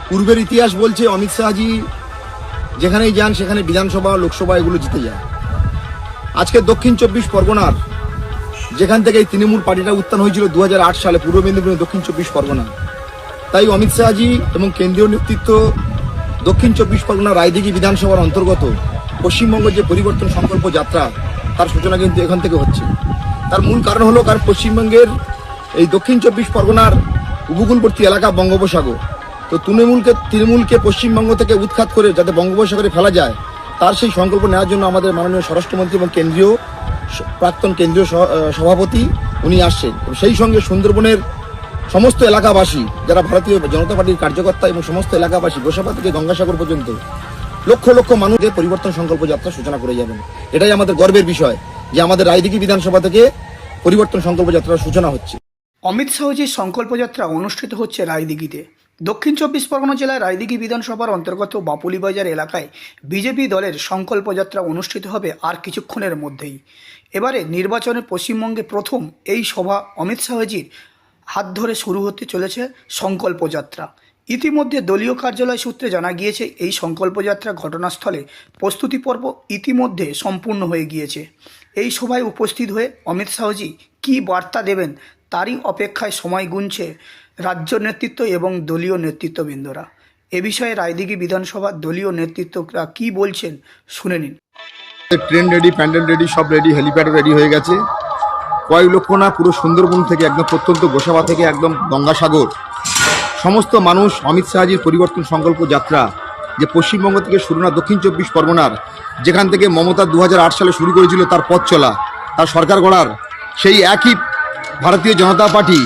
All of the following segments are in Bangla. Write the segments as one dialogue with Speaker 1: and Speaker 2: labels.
Speaker 1: পূর্বের ইতিহাস বলছে অমিত শাহজি যেখানেই যান সেখানে বিধানসভা লোকসভা এগুলো জিতে যায়। আজকে দক্ষিণ 24 পরগনার যেখান থেকে এই তৃণমূল পার্টিটা উত্থান হয়েছিল 2008 সালে পূর্ব মেদিনীপুরের দক্ষিণ 24 পরগনা, তাই অমিত শাহজি এবং কেন্দ্রীয় নেতৃত্ব দক্ষিণ 24 পরগনা রায়দিঘি বিধানসভার অন্তর্গত পশ্চিমবঙ্গের যে পরিবর্তন সংকল্প যাত্রা তার সূচনা কিন্তু এখান থেকে হচ্ছে। তার মূল কারণ হলো কারণ পশ্চিমবঙ্গের এই দক্ষিণ 24 পরগনার উপকূলবর্তী এলাকা বঙ্গোপসাগর, তো তৃণমূলকে পশ্চিমবঙ্গ থেকে উৎখাত করে যাতে বঙ্গোপসাগরে ফেলা যায় তার সেই সংকল্প নেওয়ার জন্য আমাদের মাননীয় স্বরাষ্ট্রমন্ত্রী এবং প্রাক্তন কেন্দ্রীয় সভাপতি উনি আসছেন। সেই সঙ্গে সুন্দরবনের সমস্ত এলাকাবাসী যারা ভারতীয় জনতা পার্টির কার্যকর্তা এবং সমস্ত এলাকাবাসী গোসাবা থেকে গঙ্গাসাগর পর্যন্ত লক্ষ লক্ষ মানুষের পরিবর্তন সংকল্প যাত্রা সূচনা করে যাবেন। এটাই আমাদের গর্বের বিষয় যে আমাদের রায়দিঘি বিধানসভা থেকে পরিবর্তন সংকল্প যাত্রার সূচনা হচ্ছে।
Speaker 2: অমিত শাহজির সংকল্প যাত্রা অনুষ্ঠিত হচ্ছে রায়দিঘিতে। দক্ষিণ 24 পরগনা জেলার রায়দিঘি বিধানসভার অন্তর্গত বাপুলি বাজার এলাকায় বিজেপি দলের সংকল্প যাত্রা অনুষ্ঠিত হবে আর কিছুক্ষণের মধ্যেই। এবারে নির্বাচনে পশ্চিমবঙ্গে প্রথম এই সভা অমিত শাহজির হাত ধরে শুরু হতে চলেছে সংকল্প যাত্রা। ইতিমধ্যে দলীয় কার্যালয় সূত্রে জানা গিয়েছে এই সংকল্প যাত্রা ঘটনাস্থলে প্রস্তুতি পর্ব ইতিমধ্যে সম্পূর্ণ হয়ে গিয়েছে। এই সভায় উপস্থিত হয়ে অমিত শাহজি কী বার্তা দেবেন তারই অপেক্ষায় সময় গুনছে রাজ্য নেতৃত্ব এবং দলীয় নেতৃত্ববৃন্দরা। এ বিষয়ে রায়দিঘি বিধানসভার দলীয় নেতৃত্বরা কি বলছেন শুনে নিন।
Speaker 1: ট্রেন রেডি, প্যান্ডেল রেডি, সব রেডি, হেলিপ্যাডও রেডি হয়ে গেছে। কয়েক লক্ষ না, পুরো সুন্দরবন থেকে একদম প্রত্যন্ত গোসাবা থেকে একদম গঙ্গাসাগর সমস্ত মানুষ অমিত শাহজির পরিবর্তন সংকল্প যাত্রা যে পশ্চিমবঙ্গ থেকে শুরু না দক্ষিণ 24 পরগনার যেখান থেকে মমতা 2008 সালে শুরু করেছিল তার পথ চলা, তার সরকার গড়ার, সেই একই ভারতীয় জনতা পার্টি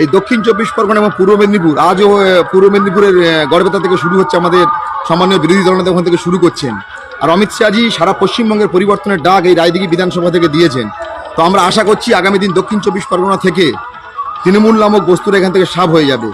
Speaker 1: এই দক্ষিণ 24 পরগনা এবং পূর্ব মেদিনীপুর, আজও পূর্ব মেদিনীপুরের গড়বেতা থেকে শুরু হচ্ছে, আমাদের সম্মানীয় বিরোধী দলনেতা ওখান থেকে শুরু করছেন। আর অমিত শাহজি সারা পশ্চিমবঙ্গের পরিবর্তনের ডাক এই রায়দিঘি বিধানসভা থেকে দিয়েছেন। তো আমরা আশা করছি আগামী দিন দক্ষিণ 24 পরগনা থেকে তৃণমূল নামক বস্তুরা এখান থেকে সাফ হয়ে যাবে।